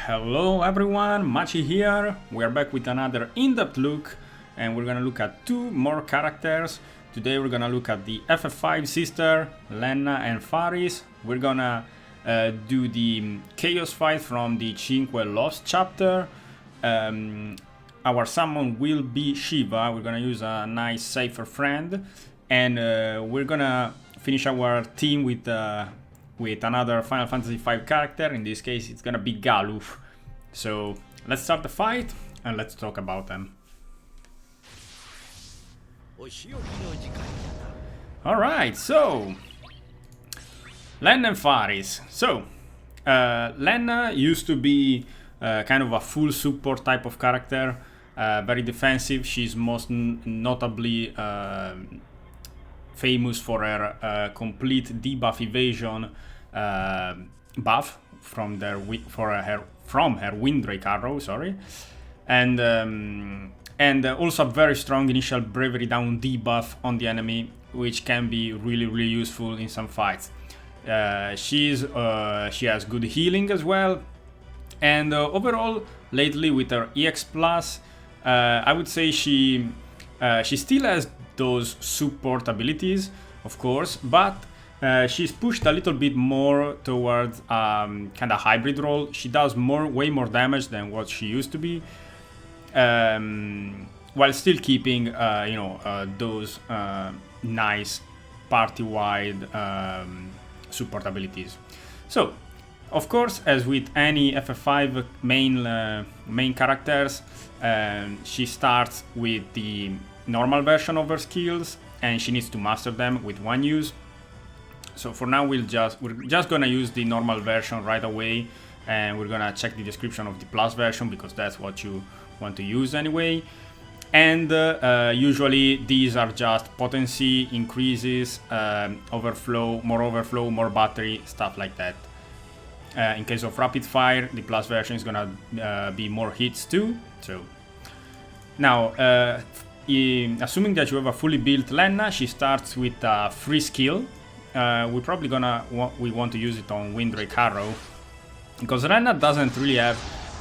Hello everyone, Machi here. We are back with another in-depth look, and we're gonna look at two more characters. Today we're gonna look at the FF5 sister, Lenna and Faris. We're gonna do the chaos fight from the Cinque Lost chapter. Our summon will be Shiva. We're gonna use a nice safer friend, and we're gonna finish our team with another Final Fantasy V character. In this case, it's gonna be Galuf. So let's start the fight and let's talk about them. Alright, so Lenna and Faris. So Lenna used to be kind of a full support type of character, very defensive. She's most notably famous for her complete debuff evasion buff from her Windrake arrow, and also a very strong initial bravery down debuff on the enemy, which can be really useful in some fights. She has good healing as well, and overall lately with her EX plus, I would say she still has those support abilities, of course, but she's pushed a little bit more towards kind of hybrid role. She does way more damage than what she used to be, while still keeping those nice party-wide support abilities. So, of course, as with any FF5 main characters, she starts with the normal version of her skills, and she needs to master them with one use. So for now we're just gonna use the normal version right away, and we're gonna check the description of the plus version because that's what you want to use anyway. And usually these are just potency increases, overflow, more battery, stuff like that. In case of rapid fire, the plus version is gonna be more hits too. So now, assuming that you have a fully built Lenna, she starts with a free skill. We're probably we want to use it on Windrake Arrow, because Lenna doesn't really have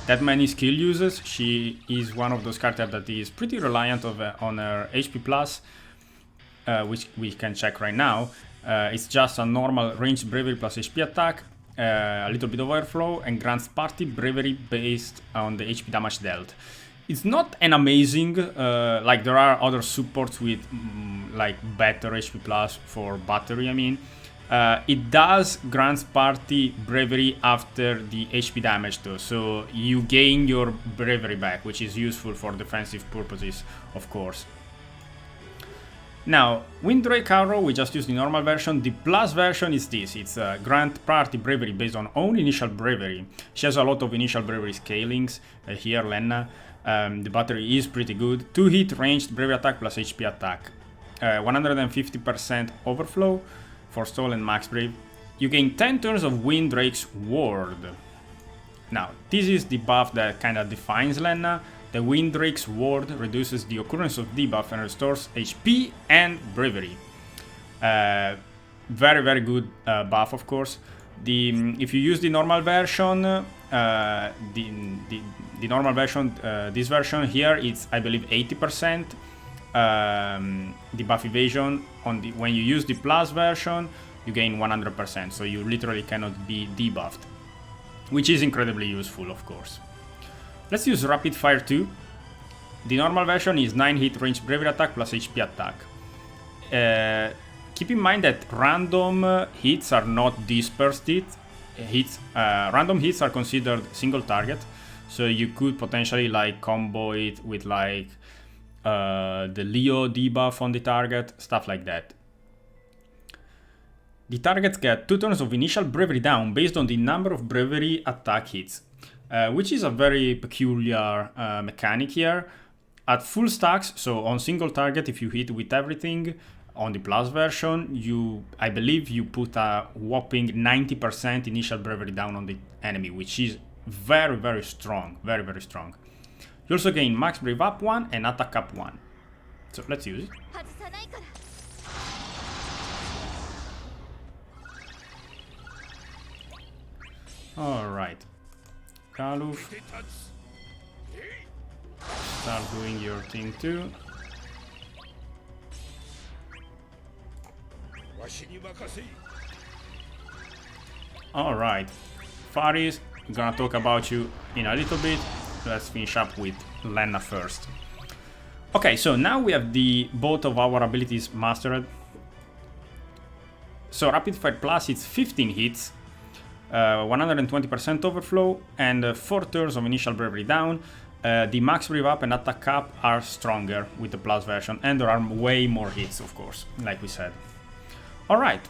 that many skill uses. She is one of those characters that is pretty reliant on her HP plus, which we can check right now. It's just a normal ranged bravery plus HP attack, a little bit of overflow, and grants party bravery based on the HP damage dealt. It's not an amazing, like there are other supports with like better HP plus for battery, I mean. It does grant party bravery after the HP damage though, so you gain your bravery back, which is useful for defensive purposes, of course. Now, Windrake Arrow, we just used the normal version. The plus version is this. It's grant party bravery based on own initial bravery. She has a lot of initial bravery scalings here, Lenna. The battery is pretty good. 2 hit ranged bravery attack plus HP attack. 150% overflow for stall and max brave. You gain 10 turns of Windrake's ward. Now, this is the buff that kind of defines Lenna. The Windrake's ward reduces the occurrence of debuff and restores HP and bravery. Very good buff, of course. If you use the normal version, the normal version, this version here, it's I believe 80% debuff evasion. When you use the plus version, you gain 100%, so you literally cannot be debuffed, which is incredibly useful, of course. Let's use rapid fire 2. The normal version is 9 hit ranged bravery attack plus HP attack. Keep in mind that random hits are not dispersed hits. Random hits are considered single target, so you could potentially like combo it with like the Leo debuff on the target, stuff like that. The targets get 2 turns of initial bravery down based on the number of bravery attack hits, which is a very peculiar mechanic here. At full stacks, so on single target, if you hit with everything, on the plus version, I believe you put a whopping 90% initial bravery down on the enemy, which is very strong, very strong. You also gain max brave up 1 and attack up 1. So let's use it. Alright. Galuf. Start doing your thing too. Alright, Faris, I'm gonna talk about you in a little bit. Let's finish up with Lenna first. Okay, so now we have both of our abilities mastered. So Rapid Fire Plus, it's 15 hits, 120% overflow, and 4 turns of initial bravery down. The max brave up and attack up are stronger with the plus version, and there are way more hits, of course, like we said. Alright,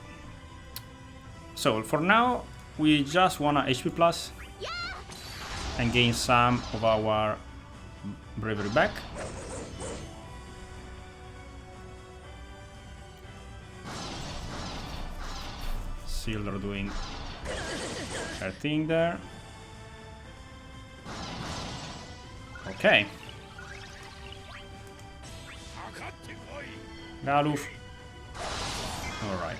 so for now, we just want a HP plus and gain some of our bravery back. Silver doing her thing there. Okay. Galuf. Alright.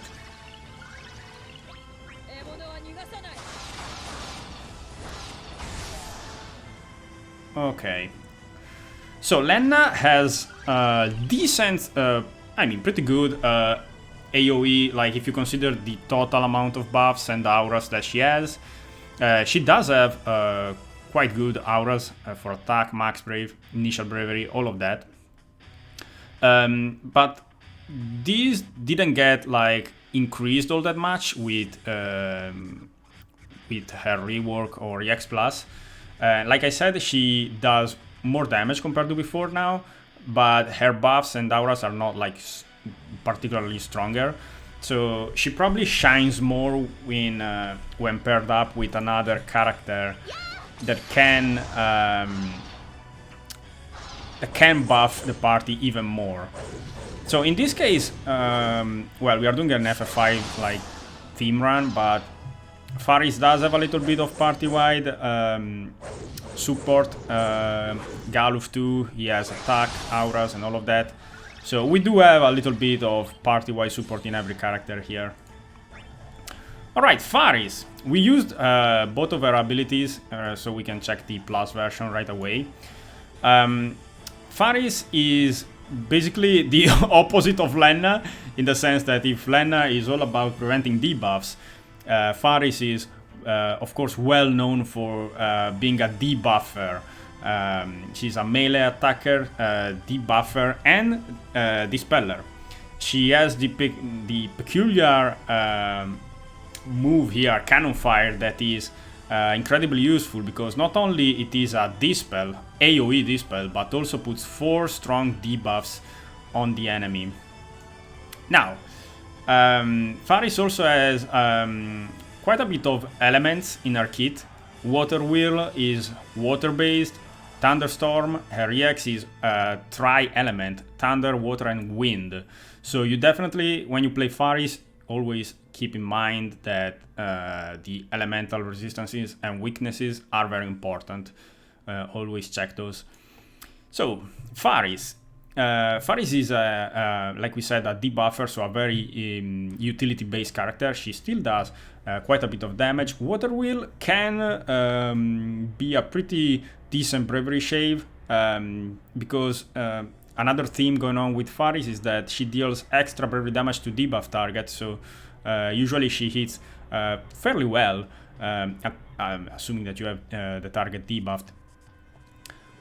Okay. So Lenna has decent, I mean pretty good AoE, like if you consider the total amount of buffs and auras that she has. She does have quite good auras for attack, max brave, initial bravery, all of that. But these didn't get like increased all that much with her rework or EX Plus. Like I said, she does more damage compared to before now, but her buffs and auras are not like particularly stronger. So she probably shines more when paired up with another character that can buff the party even more. So in this case, well, we are doing an FF5 like theme run, but Faris does have a little bit of party-wide support. Galuf too, he has attack, auras, and all of that. So we do have a little bit of party-wide support in every character here. Alright, Faris. We used both of her abilities, so we can check the plus version right away. Faris is basically the opposite of Lenna, in the sense that if Lenna is all about preventing debuffs, Faris is, of course, well known for being a debuffer. She's a melee attacker, debuffer, and dispeller. She has the peculiar move here, Cannon Fire, that is incredibly useful because not only it is a dispel, AoE dispel, but also puts 4 strong debuffs on the enemy. Now, Faris also has quite a bit of elements in her kit. Water Wheel is water-based. Thunderstorm, her EX is tri-element, thunder, water, and wind. So you definitely, when you play Faris, always keep in mind that the elemental resistances and weaknesses are very important. Always check those. So, Faris. Faris is, like we said, a debuffer, so a very utility-based character. She still does quite a bit of damage. Water Wheel can be a pretty decent bravery shave, because another theme going on with Faris is that she deals extra bravery damage to debuff targets, so usually she hits fairly well, assuming that you have the target debuffed.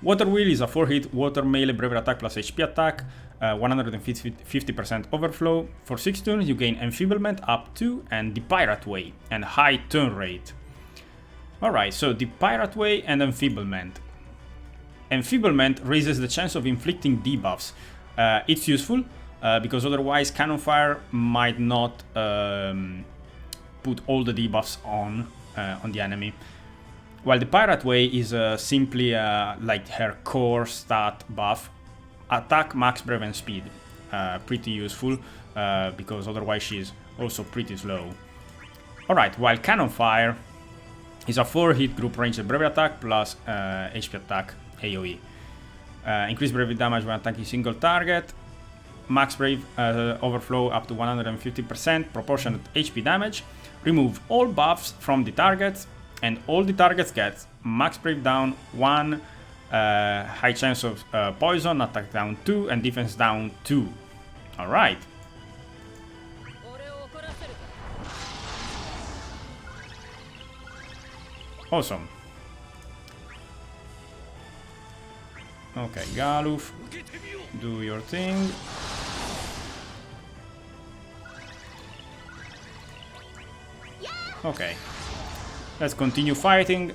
Water Wheel is a 4-hit water melee bravery attack plus HP attack, 150% overflow. For 6 turns you gain Enfeeblement up to and the Pirate Way and high turn rate. Alright, so the Pirate Way and Enfeeblement. Enfeeblement raises the chance of inflicting debuffs. It's useful because otherwise Cannon Fire might not put all the debuffs on the enemy. While the Pirate Way is simply like her core stat buff, attack, max brave, and speed. Pretty useful because otherwise she's also pretty slow. Alright, while Cannon Fire is a 4-hit group ranged bravery attack plus HP attack AoE. Increased bravery damage when attacking single target. Max brave overflow up to 150%, proportionate HP damage. Remove all buffs from the target. and all the targets get max brave down 1, high chance of poison, attack down 2, and defense down 2. Alright. Awesome. Okay, Galuf, do your thing. Okay, let's continue fighting,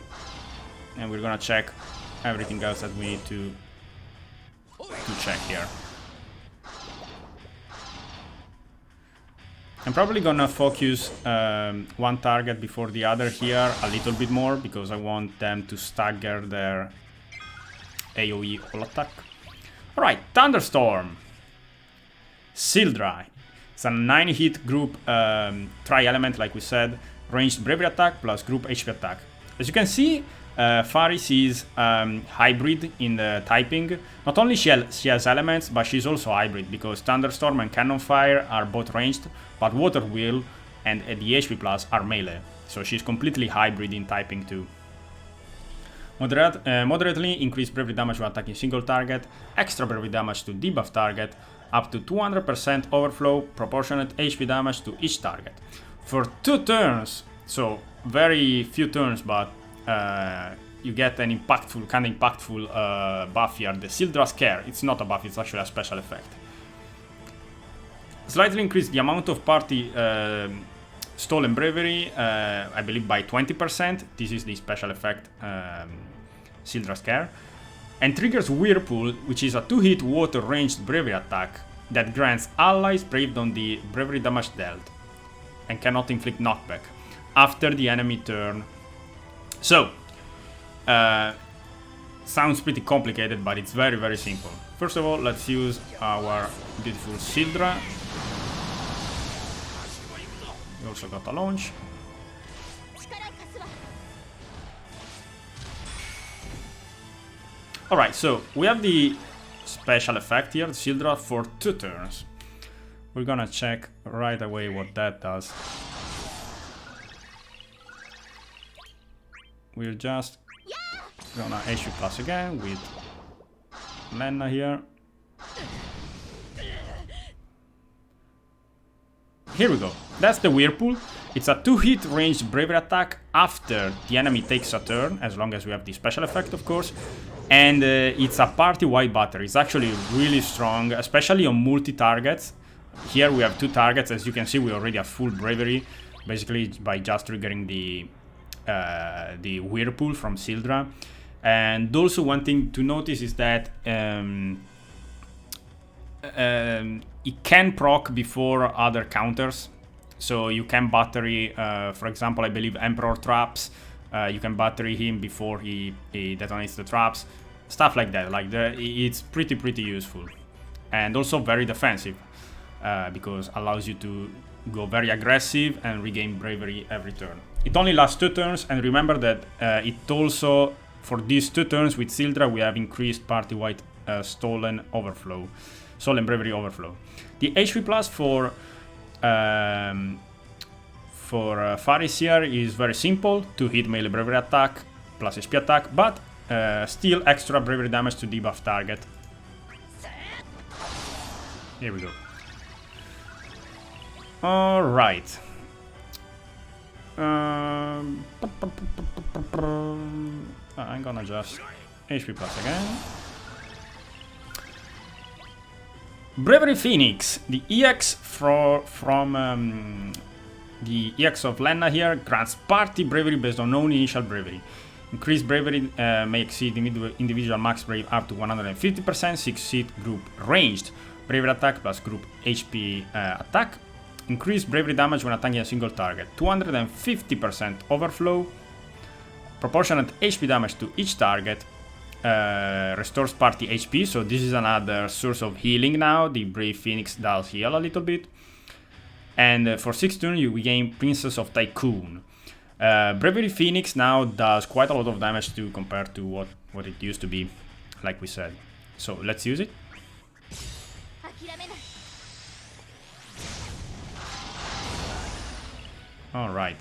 and we're gonna check everything else that we need to check here. I'm probably gonna focus one target before the other here a little bit more, because I want them to stagger their AoE all attack. Alright, Thunderstorm. Sildra. It's a 9-hit group tri-element, like we said. Ranged bravery attack plus group HP attack. As you can see, Faris is hybrid in the typing. Not only she has elements, but she's also hybrid, because Thunderstorm and Cannon Fire are both ranged, but Water Wheel and the HP plus are melee. So she's completely hybrid in typing too. Moderately increased bravery damage when attacking single target, extra bravery damage to debuff target, up to 200% overflow, proportionate HP damage to each target. For 2 turns, so very few turns, but you get an impactful, kind of impactful buff here, the Sildra Scare. It's not a buff, it's actually a special effect. Slightly increase the amount of party stolen bravery, I believe by 20%. This is the special effect, Sildra Scare. And triggers Whirlpool, which is a 2-hit water ranged bravery attack that grants allies braved on the bravery damage dealt, and cannot inflict knockback after the enemy turn. So, sounds pretty complicated, but it's very, very simple. First of all, let's use our beautiful Sildra. We also got a launch. Alright, so we have the special effect here, Sildra, for 2 turns. We're gonna check right away what that does. We're just gonna HP plus again with Lenna here. Here we go. That's the Whirlpool. It's a 2-hit ranged bravery attack after the enemy takes a turn, as long as we have the special effect, of course. And it's a party-wide battery. It's actually really strong, especially on multi-targets. Here we have 2 targets. As you can see, we already have full bravery, basically by just triggering the Whirlpool from Sildra. And also one thing to notice is that it can proc before other counters. So you can battery, for example, I believe Emperor traps. You can battery him before he detonates the traps. Stuff like that. Like it's pretty useful. And also very defensive. Because allows you to go very aggressive and regain bravery every turn. It only lasts 2 turns, and remember that it also, for these 2 turns with Sildra, we have increased party-wide stolen bravery overflow. The HP plus for Faris here is very simple: 2-hit melee bravery attack plus HP attack, but still extra bravery damage to debuff target. Here we go. Alright. I'm gonna just HP plus again. Bravery Phoenix. The EX from the EX of Lenna here grants party bravery based on known initial bravery. Increased bravery may exceed individual max bravery up to 150%. 6-hit group ranged bravery attack plus group HP attack. Increased bravery damage when attacking a single target. 250% overflow. Proportionate HP damage to each target. Restores party HP, so this is another source of healing now. The Brave Phoenix does heal a little bit. And for 6 turns you gain Princess of Tycoon. Bravery Phoenix now does quite a lot of damage too, compared to what it used to be, like we said. So let's use it. Alright.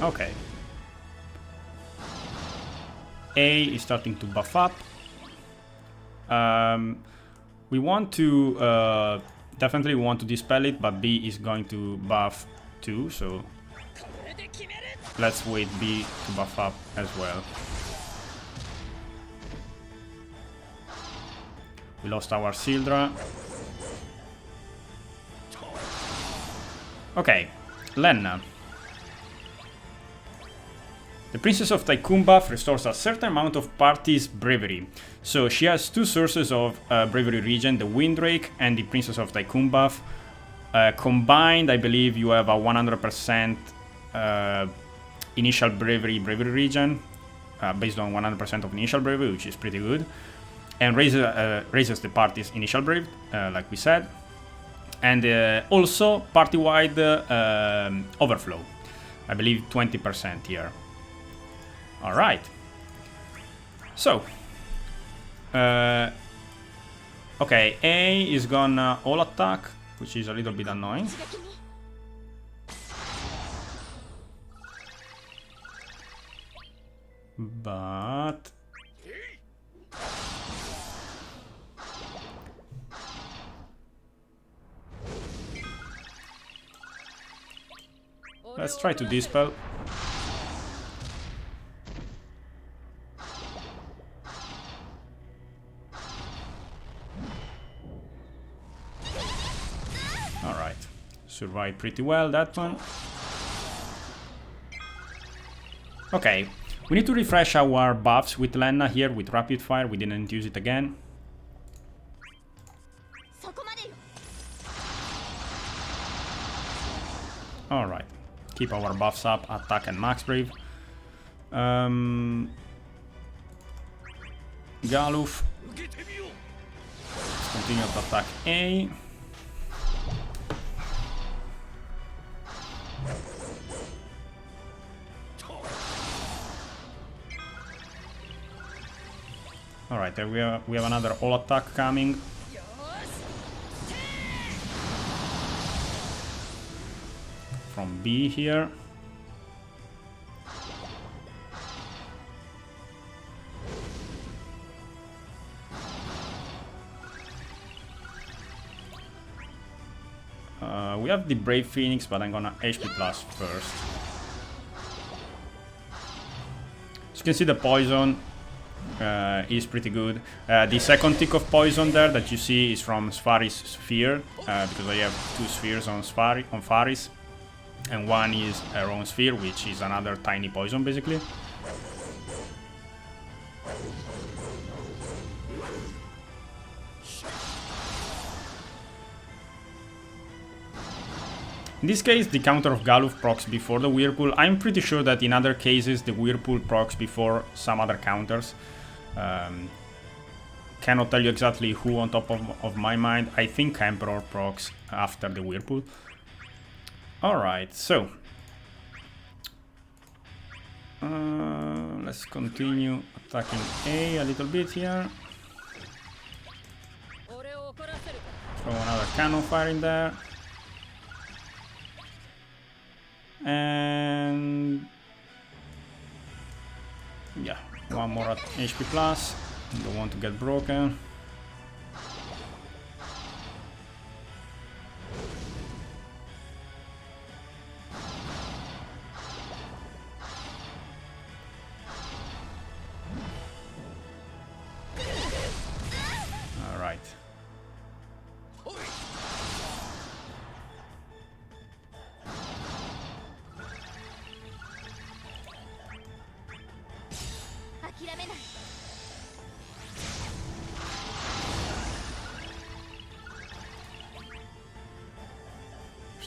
Okay. A is starting to buff up. We want to definitely want to dispel it, but B is going to buff too, so let's wait B to buff up as well. We lost our Sildra. Okay, Lenna. The Princess of Tycoon buff restores a certain amount of party's bravery. So she has two sources of bravery regen, the Windrake and the Princess of Tycoon buff. Combined, I believe you have a 100% initial bravery regen, based on 100% of initial bravery, which is pretty good. And raises the party's initial brave, like we said. And also party-wide overflow. I believe 20% here. Alright. So. Okay, A is gonna all attack, which is a little bit annoying. But... let's try to dispel. Alright. Survived pretty well, that one. Okay. We need to refresh our buffs with Lenna here with Rapid Fire. We didn't use it again. Alright. Keep our buffs up, attack and max brave. Galuf. Let's continue to attack A. Alright, there we have another all attack coming. From B here. We have the Brave Phoenix, but I'm gonna HP plus first. As you can see, the poison is pretty good. The second tick of poison there that you see is from Faris' sphere, because I have two spheres on Faris, and one is her own sphere, which is another tiny poison basically. In this case, the counter of Galuf procs before the Whirlpool. I'm pretty sure that in other cases the Whirlpool procs before some other counters. Cannot tell you exactly who on top of my mind. I think Emperor procs after the Whirlpool. Alright, so let's continue attacking A little bit here. Throw another cannon fire in there. And yeah, one more at HP plus. Don't want to get broken. All right.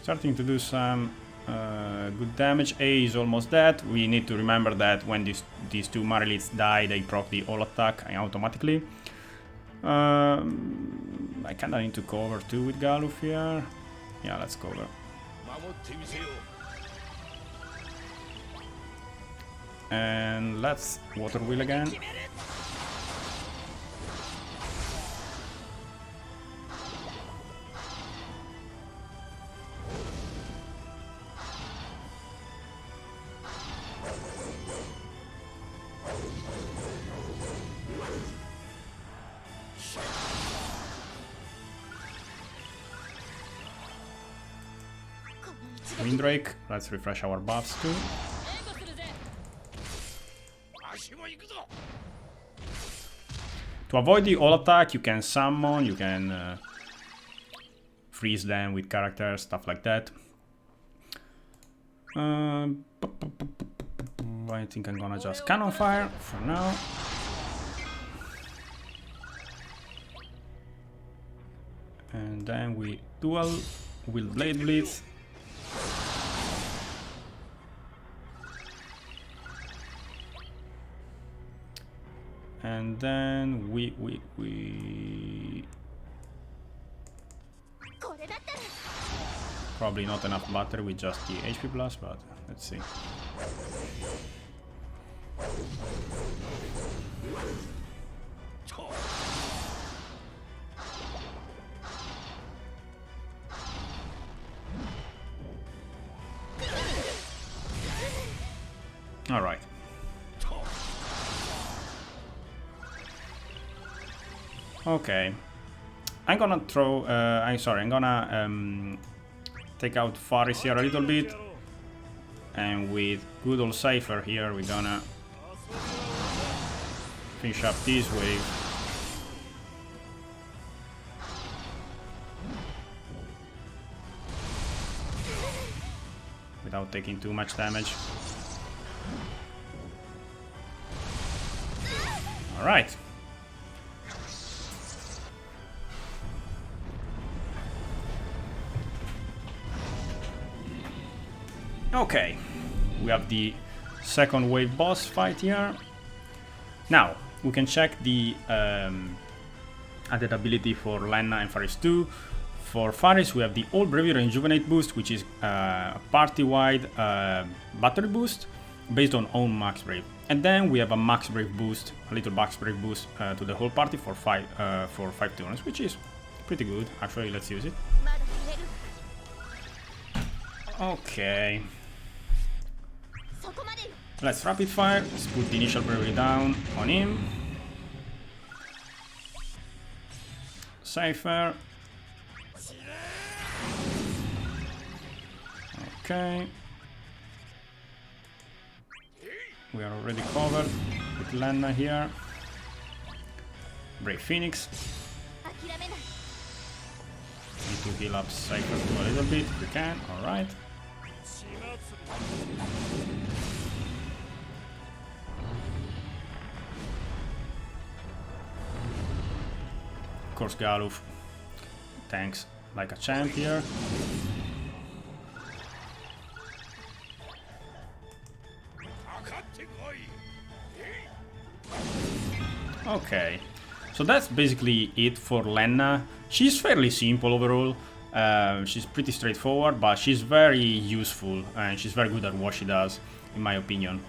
Starting to do some good damage. A is almost dead. We need to remember that when these two Marilids die, they proc the all attack automatically. I kinda need to cover too with Galuf here. Yeah, let's cover. And let's Water Wheel again. Windrake. Let's refresh our buffs too. To avoid the all attack, you can summon, you can freeze them with characters, stuff like that. I think I'm gonna just cannon fire for now. And then we dual with Blade Blitz. And then we probably not enough battery with just the HP plus, but let's see. All right. Okay, I'm gonna throw. I'm gonna take out Faris here a little bit, and with good old Cypher here, we're gonna finish up this wave. Without taking too much damage. All right. Okay, we have the second wave boss fight here. Now, we can check the added ability for Lenna and Faris 2. For Faris, we have the All Bravery Rejuvenate boost, which is a party-wide battery boost based on own Max Brave. And then we have a Max Brave boost, a little Max Brave boost to the whole party for 5 turns, which is pretty good. Actually, let's use it. Okay. Let's rapid fire. Let's put the initial bravery down on him. Cypher. Okay. We are already covered with Lenna here. Brave Phoenix. Need to heal up Cypher too a little bit if we can. Alright. Of course, Galuf tanks like a champ here. Okay, so that's basically it for Lenna. She's fairly simple overall. She's pretty straightforward, but she's very useful and she's very good at what she does, in my opinion.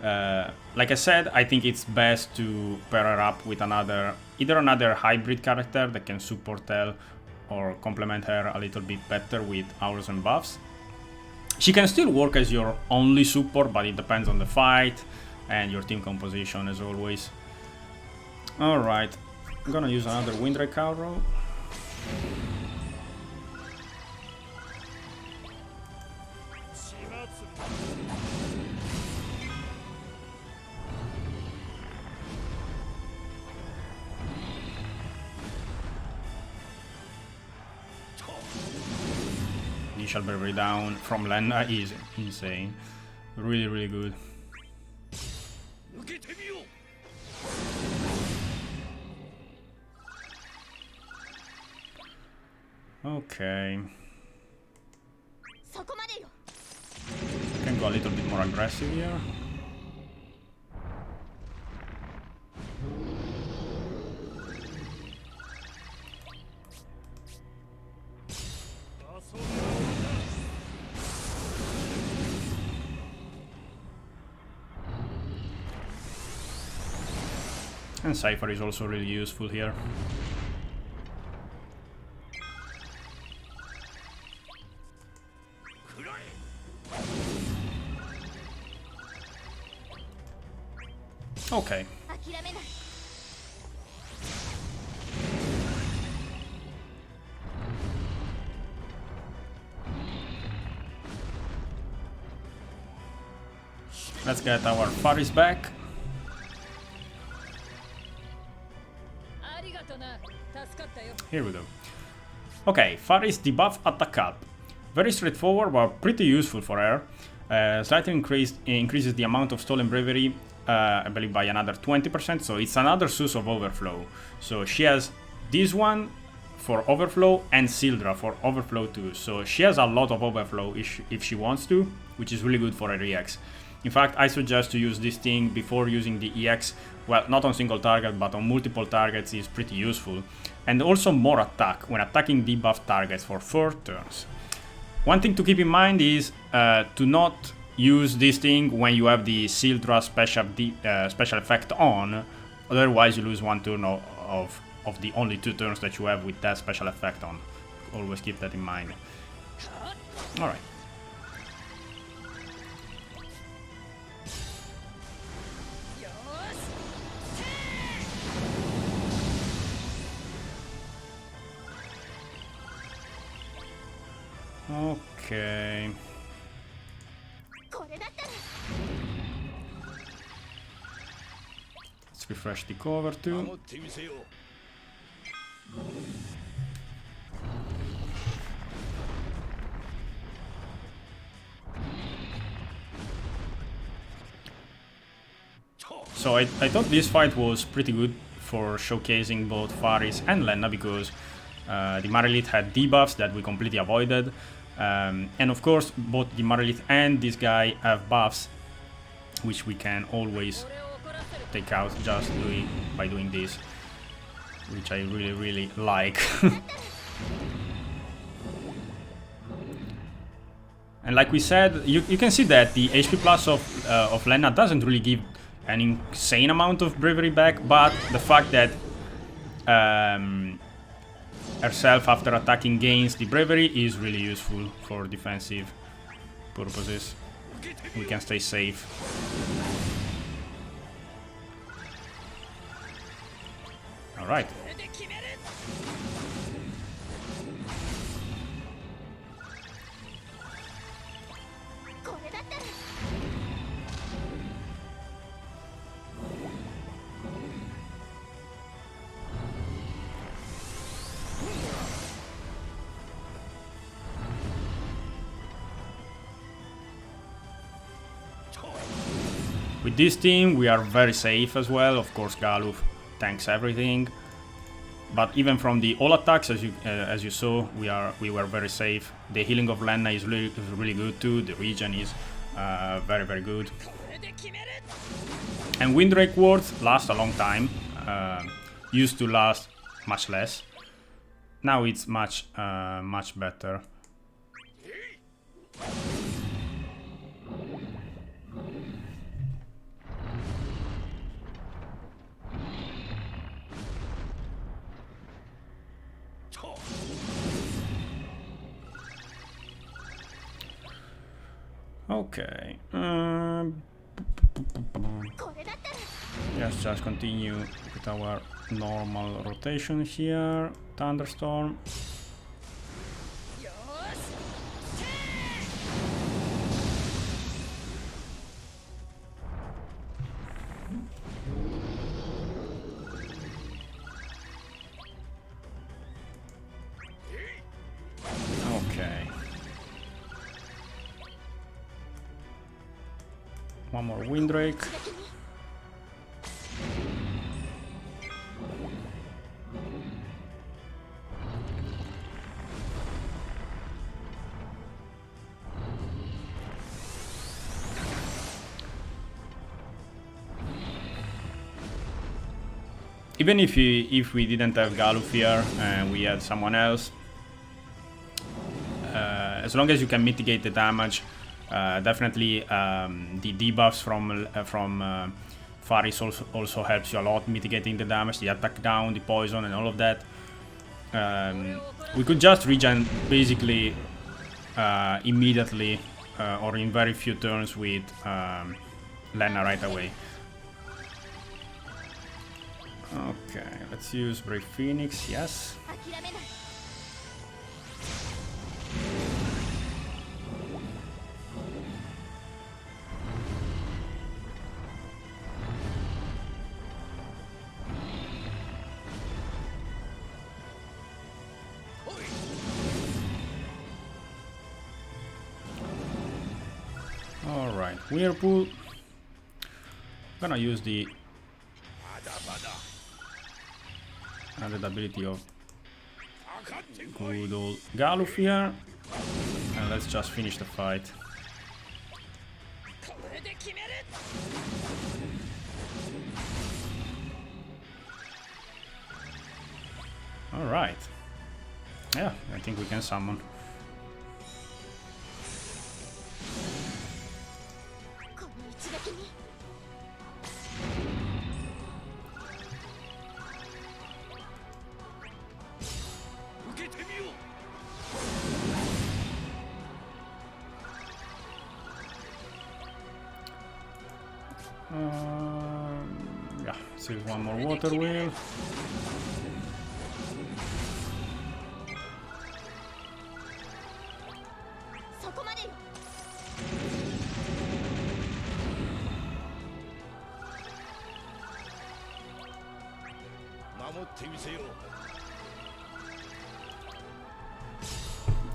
Like I said, I think it's best to pair her up with either another hybrid character that can support her or complement her a little bit better with auras and buffs. She can still work as your only support, but it depends on the fight and your team composition as always. Alright, I'm gonna use another Windrake arrow. Initial bravery down from Lenna is insane. Really, really good. Okay. Can go a little bit more aggressive here. And Cypher is also really useful here. Okay. Let's get our Faris back. Here we go. Okay, Faris debuff attack up. Very straightforward, but pretty useful for her. Slightly increases the amount of stolen bravery, I believe by another 20%, so it's another source of overflow. So she has this one for overflow and Sildra for overflow too. So she has a lot of overflow if she wants to, which is really good for her EX. In fact, I suggest to use this thing before using the EX. Well, not on single target, but on multiple targets is pretty useful. And also more attack when attacking debuff targets for 4 turns. One thing to keep in mind is to not use this thing when you have the Sildra special effect on, otherwise you lose 1 turn of the only 2 turns that you have with that special effect on. Always keep that in mind. Alright. Okay. Let's refresh the cover too. So I thought this fight was pretty good for showcasing both Faris and Lenna, because the Macilento had debuffs that we completely avoided. And of course, both the Macilento and this guy have buffs, which we can always take out just by doing this, which I really like. And like we said, you can see that the HP plus of Lenna doesn't really give an insane amount of bravery back, but the fact that herself after attacking gains the bravery is really useful for defensive purposes. We can stay safe. Alright. With this team we are very safe as well. Of course Galuf tanks everything, but even from the all attacks, as you saw, we were very safe. The healing of Lenna is really good too. The regen is very good. And Windrake wards last a long time. Used to last much less. Now it's much better. Okay. Let's just continue with our normal rotation here. Thunderstorm. Okay. One more Windrake. Even if we didn't have Galuf here and we had someone else, as long as you can mitigate the damage, definitely the debuffs from Faris also helps you a lot mitigating the damage, the attack down, the poison and all of that. We could just regen basically immediately or in very few turns with Lenna right away. Okay, let's use Brave Phoenix, yes. Whirlpool. I'm gonna use the added ability of good old Galuf here, and let's just finish the fight. Alright. Yeah, I think we can summon. Yeah, let's use one more water wheel.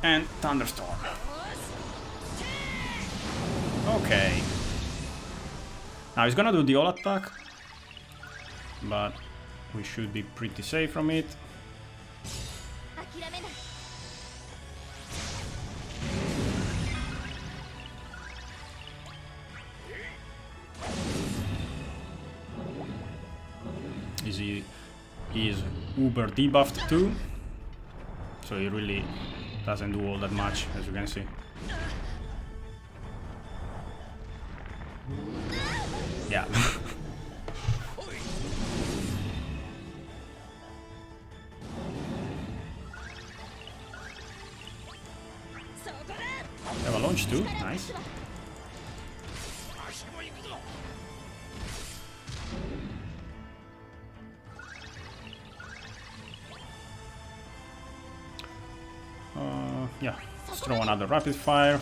And thunderstorm. Okay. Now he's gonna do the all attack, but we should be pretty safe from it. He is uber debuffed too, so he really doesn't do all that much, as you can see. Yeah. Have a launch too, nice. Yeah, let's throw another rapid fire.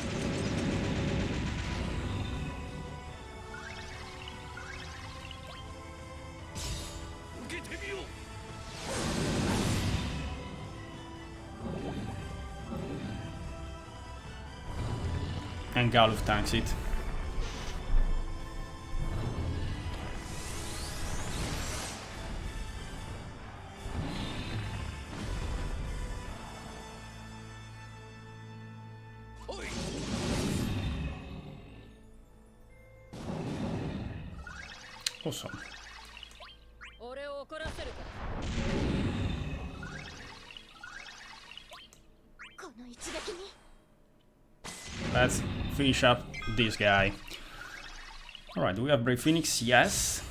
And Galuf tanks it. Awesome. Let's finish up this guy. Alright, do we have Brave Phoenix? Yes.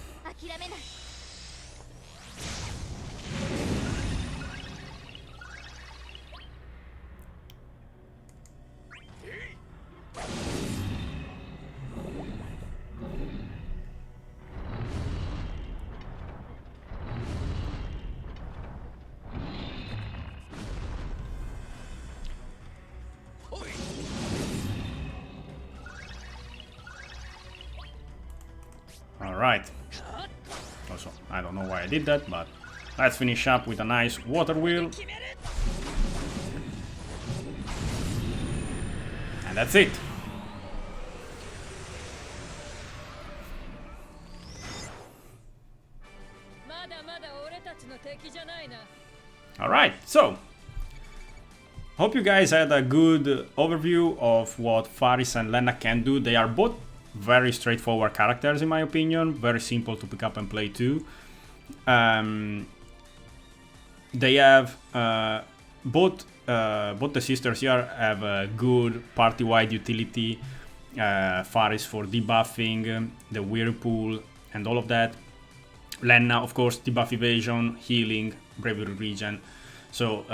Alright. Also, I don't know why I did that, but let's finish up with a nice water wheel. And that's it. Alright, so hope you guys had a good overview of what Faris and Lenna can do. They are both very straightforward characters in my opinion, very simple to pick up and play too. They have both the sisters here have a good party-wide utility. Faris for debuffing, the Whirlpool and all of that. Lenna, of course, debuff evasion, healing, bravery regen. So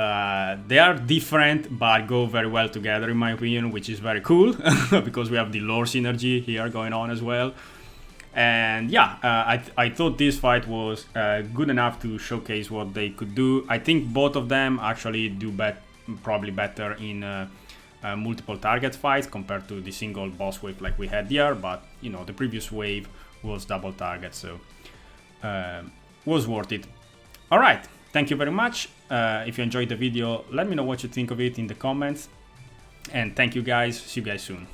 they are different but go very well together in my opinion, which is very cool because we have the lore synergy here going on as well. And yeah, I thought this fight was good enough to showcase what they could do. I think both of them actually do probably better in multiple target fights compared to the single boss wave like we had here, but you know, the previous wave was double target, so was worth it. Alright, thank you very much. If you enjoyed the video, let me know what you think of it in the comments. And thank you guys, see you guys soon.